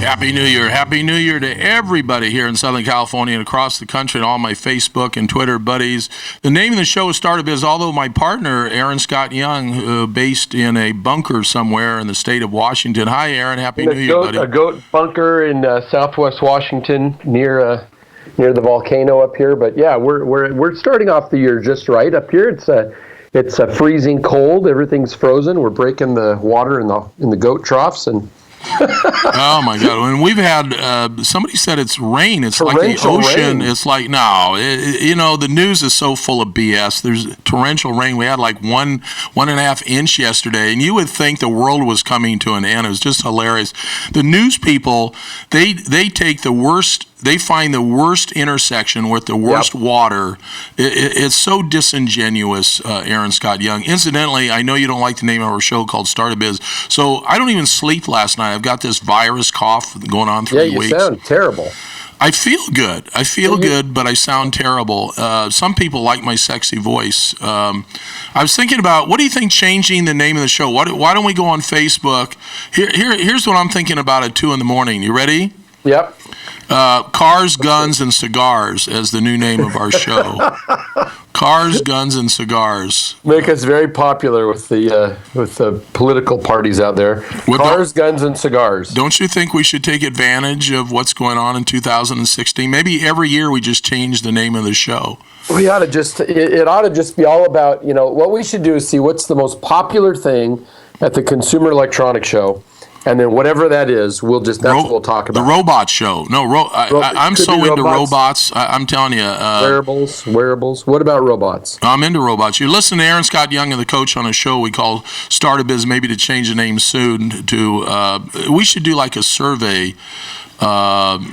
Happy New Year. Happy New Year to everybody here in Southern California and across the country and all my Facebook and Twitter buddies. The name of the show is Startup Biz, although my partner, Aaron Scott Young, based in a bunker somewhere in the state of Washington. Hi, Aaron. Happy New Year, buddy. A goat bunker in southwest Washington near the volcano up here. But yeah, we're starting off the year just right up here. It's freezing cold. Everything's frozen. We're breaking the water in the goat troughs and. Oh my God! And we've had somebody said it's rain. It's like the ocean. Rain. It's like the news is so full of BS. There's torrential rain. We had like 1.5 inch yesterday, and you would think the world was coming to an end. It was just hilarious. The news people they take the worst. They find the worst intersection with the worst water. It's so disingenuous, Aaron Scott Young. Incidentally, I know you don't like the name of our show called Startup Biz, so I don't even sleep last night. I've got this virus cough going on 3 weeks. Yeah, you sound terrible. I feel good. Good, but I sound terrible. Some people like my sexy voice. I was thinking about, what do you think changing the name of the show? Why don't we go on Facebook? Here's what I'm thinking about at 2 a.m. You ready? Yep. Cars, Guns, and Cigars as the new name of our show. Cars, Guns, and Cigars. Make us very popular with the political parties out there. Cars, Guns, and Cigars. Don't you think we should take advantage of what's going on in 2016? Maybe every year we just change the name of the show. We ought to it ought to just be all about, what we should do is see what's the most popular thing at the Consumer Electronics Show. And then whatever that is, that's what we'll talk about. The robot show. No, I'm so into robots. I'm telling you. Wearables. What about robots? I'm into robots. You listen to Aaron Scott Young and the coach on a show we call Startup Biz, maybe to change the name soon. We should do like a survey.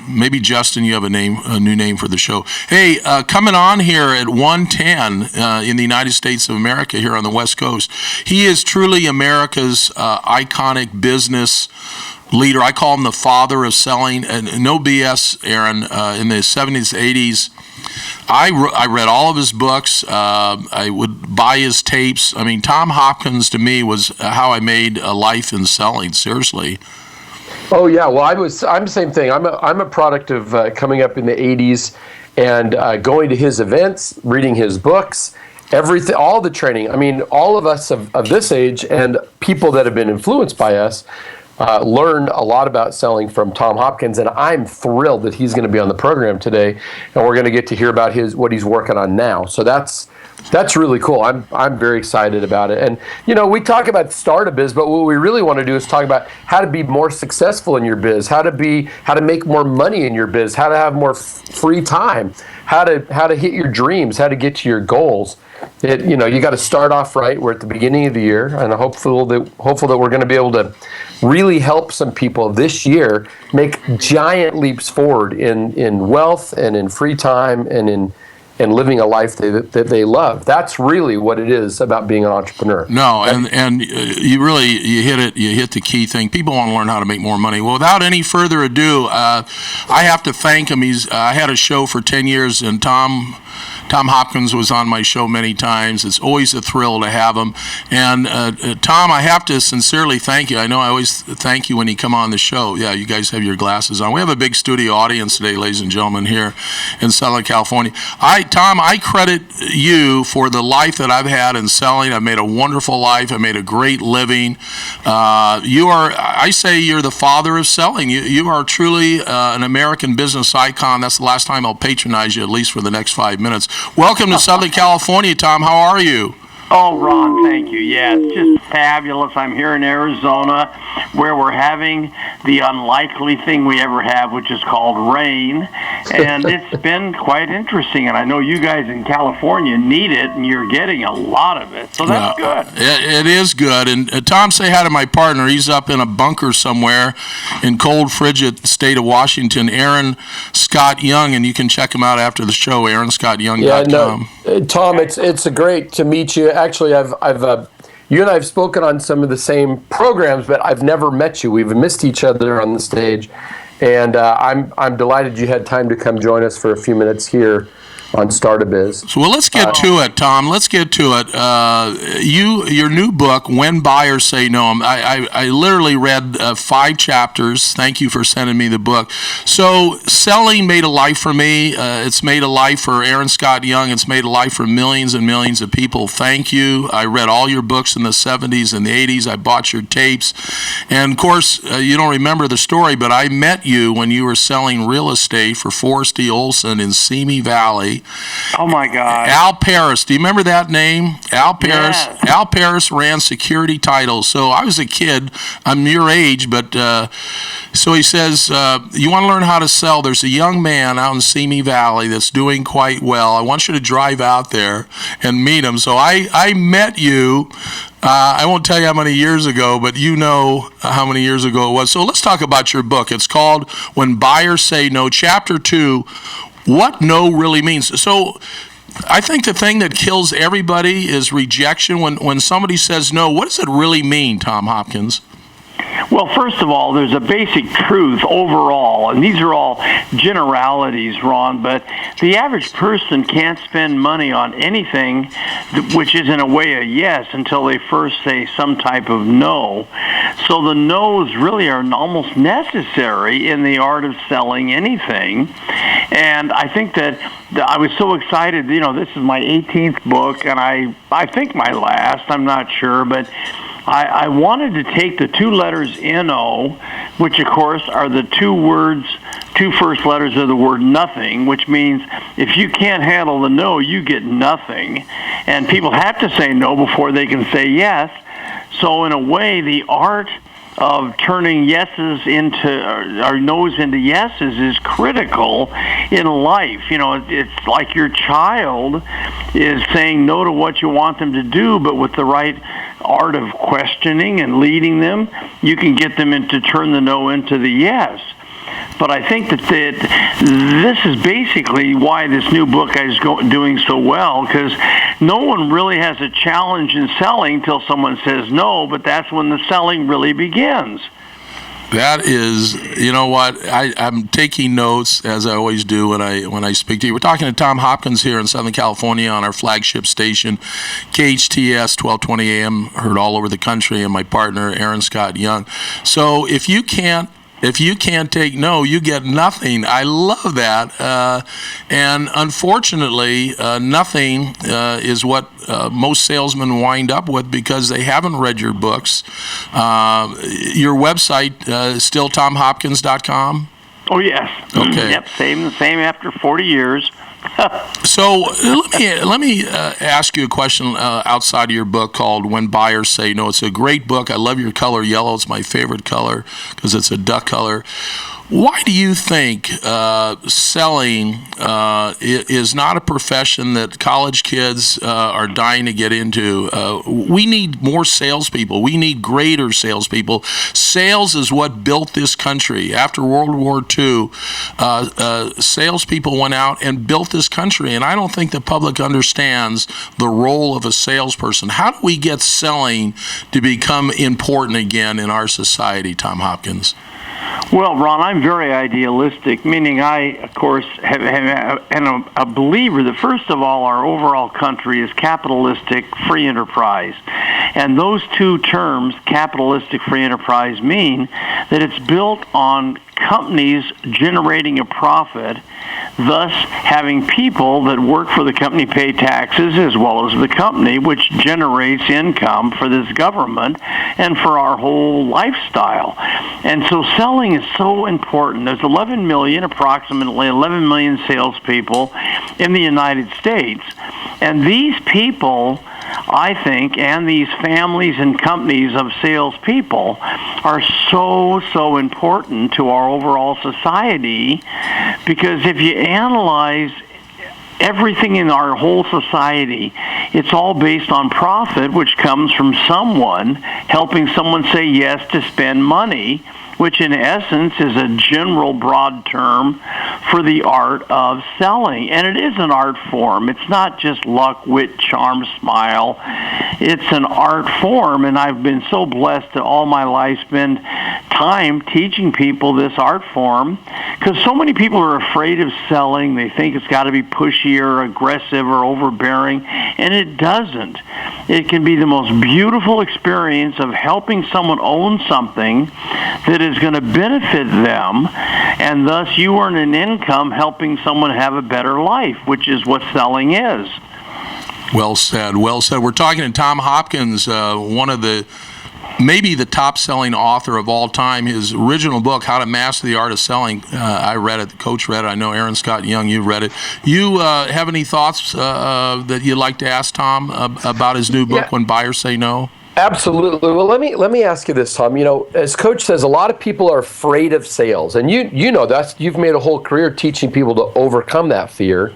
Maybe Justin, you have a new name for the show. Hey, coming on here at 1:10 in the United States of America here on the West Coast. He is truly America's iconic business leader. I call him the father of selling. And no BS, Aaron. In the 70s, 80s, I read all of his books. I would buy his tapes. I mean, Tom Hopkins to me was how I made a life in selling. Seriously. Oh yeah, well I'm the same thing. I'm a product of coming up in the 80s and going to his events, reading his books, everything, all the training. I mean, all of us of this age and people that have been influenced by us learned a lot about selling from Tom Hopkins, and I'm thrilled that he's going to be on the program today, and we're going to get to hear about what he's working on now. So that's really cool. I'm very excited about it. And we talk about Startup Biz, but what we really want to do is talk about how to be more successful in your biz, how to make more money in your biz, how to have more free time, how to hit your dreams, how to get to your goals. You got to start off right. We're at the beginning of the year, and I'm hopeful that we're going to be able to really help some people this year make giant leaps forward in wealth and in free time and in living a life that they love. That's really what it is about being an entrepreneur. No, and you hit the key thing. People want to learn how to make more money. Well, without any further ado, I have to thank him. I had a show for 10 years, and Tom Hopkins was on my show many times. It's always a thrill to have him. And Tom, I have to sincerely thank you. I know I always thank you when you come on the show. Yeah, you guys have your glasses on. We have a big studio audience today, ladies and gentlemen, here in Southern California. Tom, I credit you for the life that I've had in selling. I've made a wonderful life. I made a great living. I say you're the father of selling. You are truly an American business icon. That's the last time I'll patronize you, at least for the next 5 minutes. Welcome to Southern California, Tom. How are you? Oh, Ron, thank you. Yeah, it's just fabulous. I'm here in Arizona, where we're having the unlikely thing we ever have, which is called rain. And it's been quite interesting. And I know you guys in California need it, and you're getting a lot of it. So that's good. It is good. And Tom, say hi to my partner. He's up in a bunker somewhere in cold, frigid state of Washington, Aaron Scott Young. And you can check him out after the show, aaronscottyyoung.com. Yeah, Tom, it's great to meet you. Actually, you and I have spoken on some of the same programs, but I've never met you. We've missed each other on the stage, and I'm delighted you had time to come join us for a few minutes here on Start a Biz. So, well, let's get to it, Tom. Let's get to it. Your new book, When Buyers Say No. I literally read 5 chapters. Thank you for sending me the book. So, selling made a life for me. It's made a life for Aaron Scott Young. It's made a life for millions and millions of people. Thank you. I read all your books in the 70s and the 80s. I bought your tapes. And, of course, you don't remember the story, but I met you when you were selling real estate for Forrest E. Olson in Simi Valley. Oh my God! Al Paris, do you remember that name? Al Paris. Yes. Al Paris ran security titles. So I was a kid. I'm your age, but so he says, you want to learn how to sell? There's a young man out in Simi Valley that's doing quite well. I want you to drive out there and meet him. So I met you. I won't tell you how many years ago, but you know how many years ago it was. So let's talk about your book. It's called When Buyers Say No, Chapter 2. What no really means. So I think the thing that kills everybody is rejection. When somebody says no, what does it really mean, Tom Hopkins? Well, first of all, there's a basic truth overall, and these are all generalities, Ron, but the average person can't spend money on anything which is in a way a yes until they first say some type of no. So the no's really are almost necessary in the art of selling anything. And I think that I was so excited, this is my 18th book, and I think my last, I'm not sure, but I wanted to take the 2 letters N-O, which of course are the 2 first letters of the word nothing, which means if you can't handle the no, you get nothing. And people have to say no before they can say yes. So in a way, the art of turning yeses into, or no's into yeses is critical in life. It's like your child is saying no to what you want them to do, but with the right art of questioning and leading them, you can get them to turn the no into the yes. But I think that this is basically why this new book is doing so well, because no one really has a challenge in selling until someone says no, but that's when the selling really begins. That is, you know what, I'm taking notes, as I always do when I speak to you. We're talking to Tom Hopkins here in Southern California on our flagship station, KHTS, 1220 AM, heard all over the country, and my partner, Aaron Scott Young. So if you can't take no, you get nothing. I love that. And unfortunately, nothing is what most salesmen wind up with because they haven't read your books. Your website is still tomhopkins.com? Oh, yes. Okay. Yep, same after 40 years. So let me ask you a question outside of your book called When Buyers Say No. It's a great book. I love your color yellow. It's my favorite color because it's a duck color. Why do you think selling is not a profession that college kids are dying to get into? We need more salespeople. We need greater salespeople. Sales is what built this country. After World War II, salespeople went out and built this country, and I don't think the public understands the role of a salesperson. How do we get selling to become important again in our society, Tom Hopkins? Well, Ron, I'm very idealistic, meaning I, of course, am a believer that, first of all, our overall country is capitalistic free enterprise. And those 2 terms, capitalistic free enterprise, mean that it's built on companies generating a profit, thus having people that work for the company pay taxes as well as the company, which generates income for this government and for our whole lifestyle. And so selling is so important. There's approximately 11 million salespeople in the United States. And these people, I think, and these families and companies of salespeople are so important to our overall society, because if you analyze everything in our whole society, it's all based on profit, which comes from someone helping someone say yes to spend money which in essence is a general broad term for the art of selling. And it is an art form. It's not just luck, wit, charm, smile. It's an art form, and I've been so blessed to all my life spend time teaching people this art form, because so many people are afraid of selling. They think it's got to be pushy or aggressive or overbearing, and it doesn't. It can be the most beautiful experience of helping someone own something that is going to benefit them, and thus you earn an income helping someone have a better life, which is what selling is. Well said. Well said. We're talking to Tom Hopkins, one of maybe the top-selling author of all time. His original book, How to Master the Art of Selling, I read it. The coach read it. I know Aaron Scott Young, you've read it. You have any thoughts that you'd like to ask Tom about his new book, When Buyers Say No? Absolutely. Well, let me ask you this, Tom. You know, as Coach says, a lot of people are afraid of sales, and you know you've made a whole career teaching people to overcome that fear.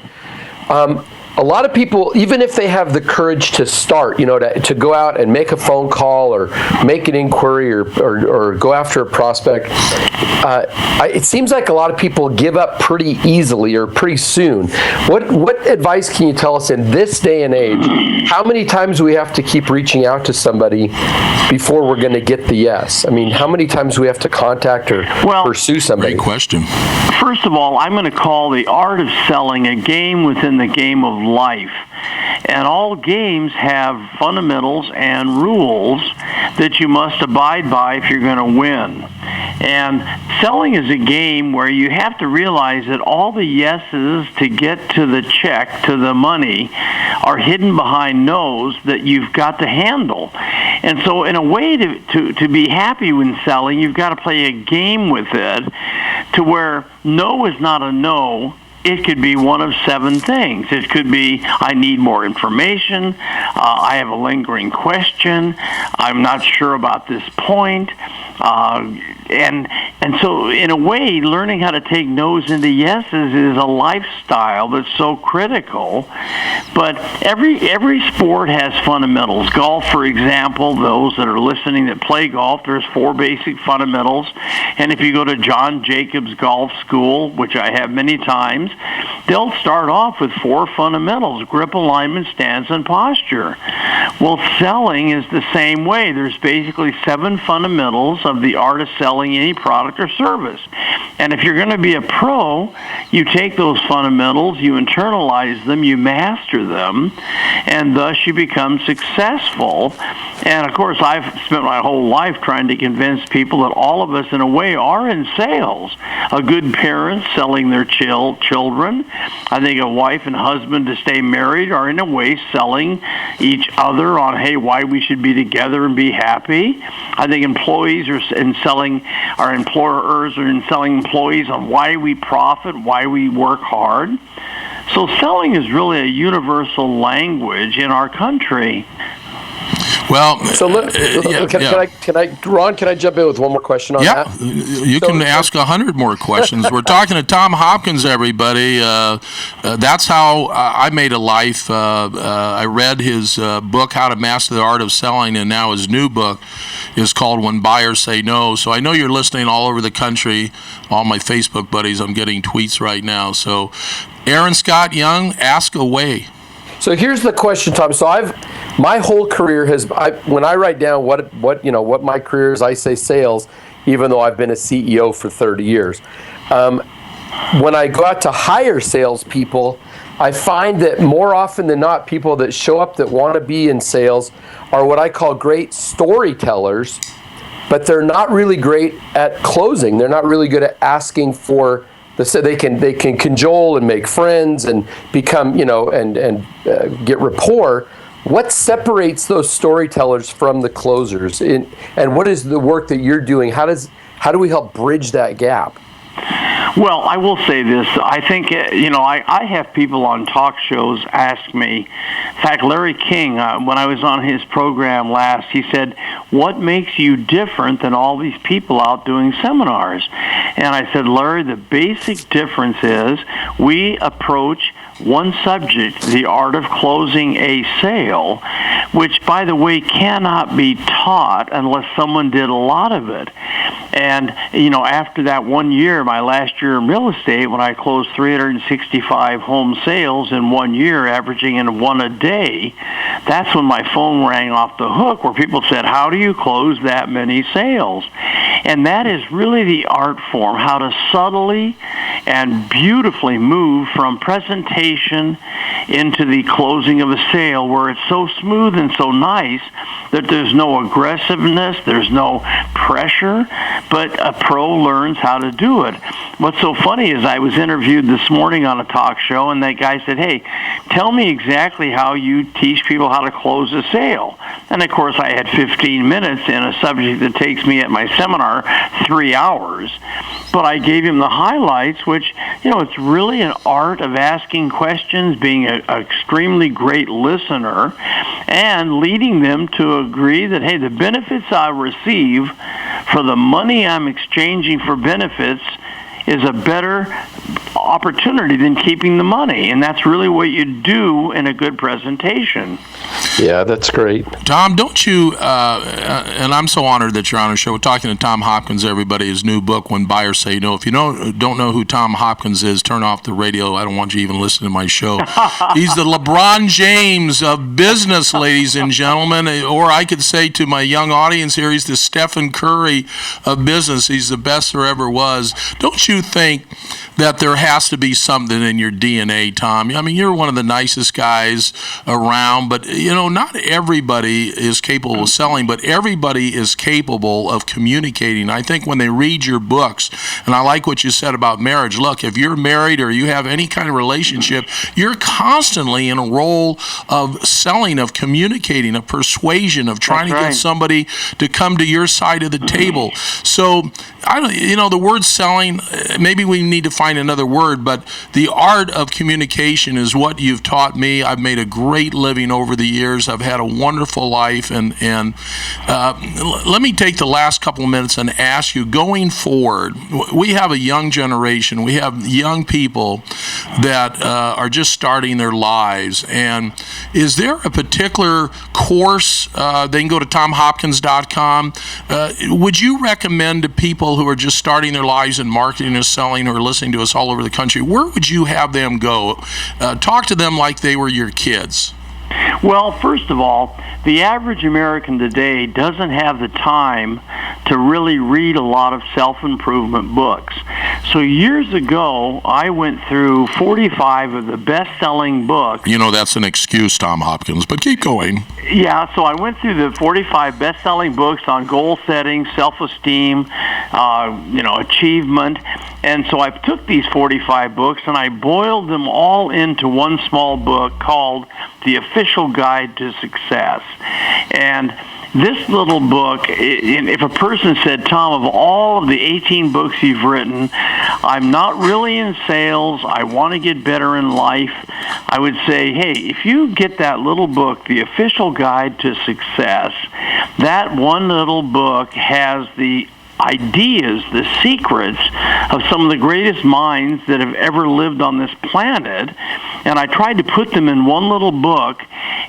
A lot of people, even if they have the courage to start, you know, to go out and make a phone call or make an inquiry or go after a prospect, it seems like a lot of people give up pretty easily or pretty soon. What advice can you tell us in this day and age? How many times do we have to keep reaching out to somebody before we're going to get the yes? I mean, how many times do we have to contact or pursue somebody? Great question. First of all, I'm going to call the art of selling a game within the game of life. And all games have fundamentals and rules that you must abide by if you're going to win. And selling is a game where you have to realize that all the yeses to get to the check, to the money, are hidden behind no's that you've got to handle. And so in a way to be happy when selling, you've got to play a game with it to where no is not a no. It could be one of 7 things. It could be, I need more information, I have a lingering question, I'm not sure about this point, and so in a way, learning how to take no's into yeses is a lifestyle that's so critical. But every sport has fundamentals. Golf, for example, those that are listening that play golf, there's 4 basic fundamentals. And if you go to John Jacobs Golf School, which I have many times, they'll start off with 4 fundamentals: grip, alignment, stance, and posture. Well, selling is the same way. There's basically 7 fundamentals of the art of selling any product or service. And if you're going to be a pro, you take those fundamentals, you internalize them, you master them, and thus you become successful. And of course, I've spent my whole life trying to convince people that all of us, in a way, are in sales. A good parent selling their children. I think a wife and husband to stay married are, in a way, selling each other on, hey, why we should be together and be happy. I think employees are in selling, our employers are in selling employees on why we profit, why we work hard. So selling is really a universal language in our country. Well, so Ron, can I jump in with one more question on that? You can ask 100 more questions. We're talking to Tom Hopkins, everybody. That's how I made a life. I read his book, How to Master the Art of Selling, and now his new book is called When Buyers Say No. So I know you're listening all over the country. All my Facebook buddies, I'm getting tweets right now. So Aaron Scott Young, ask away. So here's the question, Tom. So my whole career when I write down what my career is, I say sales, even though I've been a CEO for 30 years. When I go out to hire salespeople, I find that more often than not, people that show up that want to be in sales are what I call great storytellers, but they're not really great at closing. They're not really good at asking for. So they can cajole and make friends and become, and get rapport. What separates those storytellers from the closers? And what is the work that you're doing? How do we help bridge that gap? Well, I will say this. I think, I have people on talk shows ask me. In fact, Larry King, when I was on his program last, he said, what makes you different than all these people out doing seminars? And I said, Larry, the basic difference is we approach one subject, the art of closing a sale, which, by the way, cannot be taught unless someone did a lot of it. And, after that 1 year, my last year in real estate, when I closed 365 home sales in 1 year, averaging in one a day, that's when my phone rang off the hook where people said, how do you close that many sales? And that is really the art form, how to subtly and beautifully move from presentation into the closing of a sale, where it's so smooth and so nice that there's no aggressiveness, there's no pressure, but a pro learns how to do it. What's so funny is I was interviewed this morning on a talk show, and that guy said, hey, tell me exactly how you teach people how to close a sale. And, of course, I had 15 minutes in a subject that takes me at my seminar 3 hours. But I gave him the highlights, which, it's really an art of asking questions, being an extremely great listener, and leading them to agree that, hey, the benefits I receive for the money I'm exchanging for benefits is a better opportunity than keeping the money. And that's really what you do in a good presentation. Yeah, that's great. Tom, don't you, and I'm so honored that you're on our show. We're talking to Tom Hopkins, everybody, his new book, When Buyers Say No. If you don't know who Tom Hopkins is, turn off the radio. I don't want you to even listen to my show. He's the LeBron James of business, ladies and gentlemen. Or I could say to my young audience here, he's the Stephen Curry of business. He's the best there ever was. Don't you think that there has to be something in your DNA, Tom? I mean, you're one of the nicest guys around, but, not everybody is capable of selling, but everybody is capable of communicating. I think when they read your books, and I like what you said about marriage, look, if you're married or you have any kind of relationship, you're constantly in a role of selling, of communicating, of persuasion, of trying to get somebody to come to your side of the table. So, the word selling, maybe we need to find another word, but the art of communication is what you've taught me. I've made a great living over the years. I've had a wonderful life, and let me take the last couple of minutes and ask you, going forward, we have a young generation. We have young people that are just starting their lives, and is there a particular course, they can go to tomhopkins.com, would you recommend to people who are just starting their lives in marketing or selling, who are listening to us all over the country, where would you have them go? Talk to them like they were your kids. Well, first of all, the average American today doesn't have the time to really read a lot of self-improvement books. So years ago, I went through 45 of the best-selling books. That's an excuse, Tom Hopkins, but keep going. Yeah, so I went through the 45 best-selling books on goal setting, self-esteem, achievement. And so I took these 45 books and I boiled them all into one small book called The Official Guide to Success. And this little book, if a person said, Tom, of all of the 18 books you've written, I'm not really in sales, I want to get better in life, I would say, hey, if you get that little book, The Official Guide to Success, that one little book has the ideas, the secrets of some of the greatest minds that have ever lived on this planet, and I tried to put them in one little book.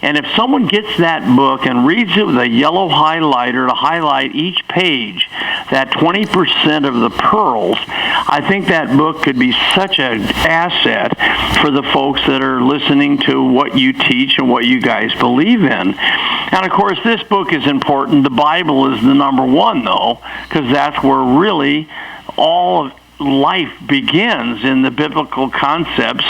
And if someone gets that book and reads it with a yellow highlighter to highlight each page, that 20% of the pearls, I think that book could be such an asset for the folks that are listening to what you teach and what you guys believe in. And of course, this book is important. The Bible is the number one, though, because that's where really all of life begins, in the biblical concepts.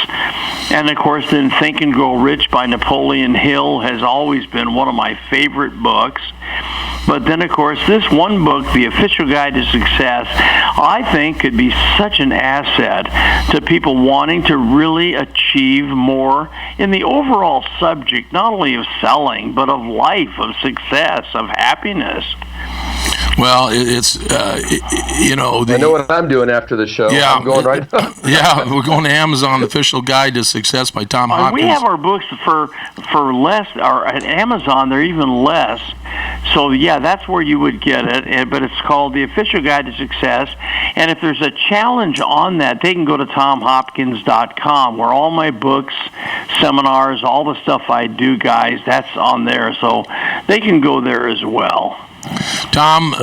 And of course, then Think and Grow Rich by Napoleon Hill has always been one of my favorite books. But then, of course, this one book, The Official Guide to Success, I think could be such an asset to people wanting to really achieve more in the overall subject, not only of selling, but of life, of success, of happiness. Well, it's you know, I know what I'm doing after the show. Yeah, I'm going right now. yeah, we're going to Amazon, The Official Guide to Success by Tom Hopkins. We have our books for less, or at Amazon they're even less. So yeah, that's where you would get it. But it's called The Official Guide to Success. And if there's a challenge on that, they can go to tomhopkins.com, where all my books, seminars, all the stuff I do, guys, that's on there. So they can go there as well. Tom,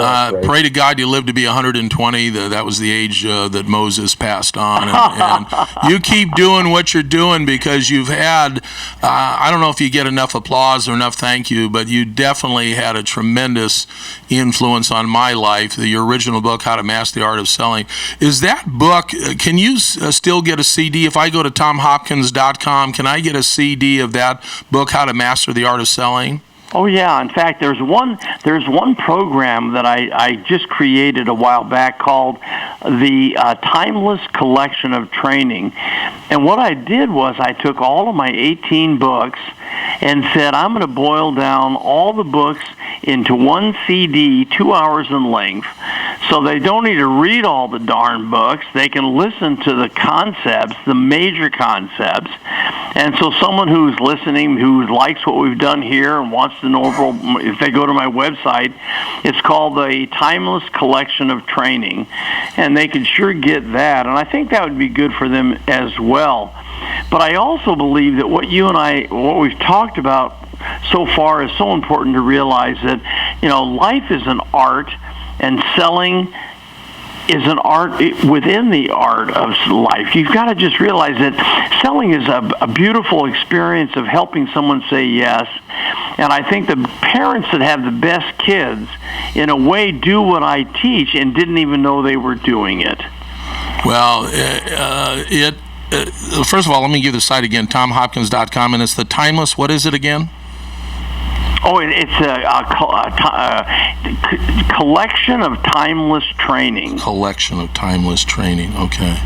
pray to God you live to be 120. That was the age that Moses passed on. And you keep doing what you're doing, because you've had, I don't know if you get enough applause or enough thank you, but you definitely had a tremendous influence on my life. Your original book, How to Master the Art of Selling. Is that book, can you still get a CD? If I go to tomhopkins.com, can I get a CD of that book, How to Master the Art of Selling? Oh yeah, in fact there's one program that I just created a while back called the Timeless Collection of Training. And what I did was I took all of my 18 books and said I'm going to boil down all the books into one CD, 2 hours in length, so they don't need to read all the darn books. They can listen to the concepts, the major concepts. And so someone who's listening, who likes what we've done here and wants to know, if they go to my website, it's called the Timeless Collection of Training, and they can sure get that. And I think that would be good for them as well. But I also believe that what we've talked about so far is so important to realize that, life is an art, and selling is an art within the art of life. You've got to just realize that selling is a beautiful experience of helping someone say yes. And I think the parents that have the best kids, in a way, do what I teach and didn't even know they were doing it. Well, first of all, let me give the site again, tomhopkins.com, and it's the Timeless, what is it again? Oh, it's a collection of timeless training. Collection of timeless training, okay.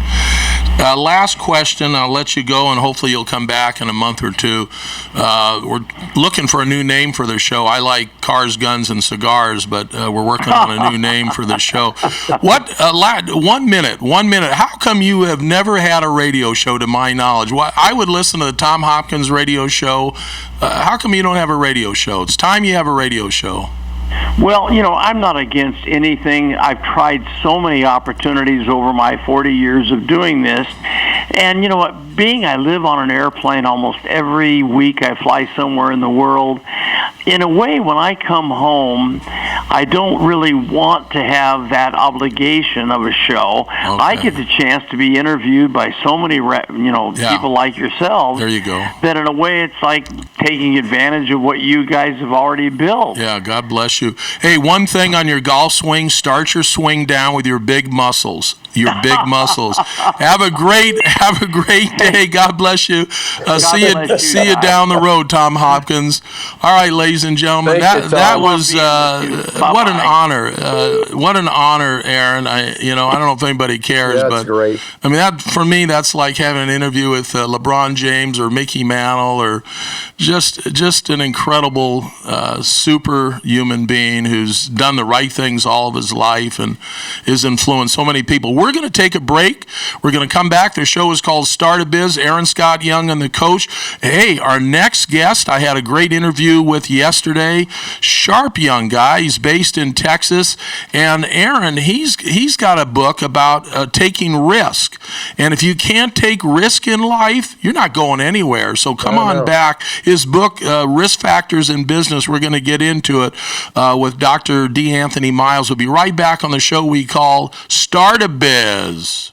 Last question, I'll let you go, and hopefully you'll come back in a month or two. We're looking for a new name for the show. I like cars, guns, and cigars, but we're working on a new name for the show. What? 1 minute. How come you have never had a radio show, to my knowledge? I would listen to the Tom Hopkins radio show. How come you don't have a radio show? It's time you have a radio show. Well, I'm not against anything. I've tried so many opportunities over my 40 years of doing this. And you know what? I live on an airplane almost every week. I fly somewhere in the world. In a way, when I come home, I don't really want to have that obligation of a show. Okay. I get the chance to be interviewed by so many, people like yourselves. There you go. That in a way, it's like taking advantage of what you guys have already built. Yeah, God bless you. Hey, one thing on your golf swing: start your swing down with your big muscles. Have a great day. God bless you. See you down the road, Tom Hopkins. All right, ladies and gentlemen, that was what an honor. What an honor, Aaron. I don't know if anybody cares, but great. I mean, that for me, that's like having an interview with LeBron James or Mickey Mantle, or just an incredible superhuman being who's done the right things all of his life and has influenced so many people. We're going to take a break. We're going to come back. The show is called Start a Biz. Aaron Scott Young and the coach. Hey, our next guest, I had a great interview with yesterday. Sharp young guy. He's based in Texas. And Aaron, he's got a book about taking risk. And if you can't take risk in life, you're not going anywhere. So come on back. His book, Risk Factors in Business, we're going to get into it with Dr. D. Anthony Miles. We'll be right back on the show we call Start a Biz.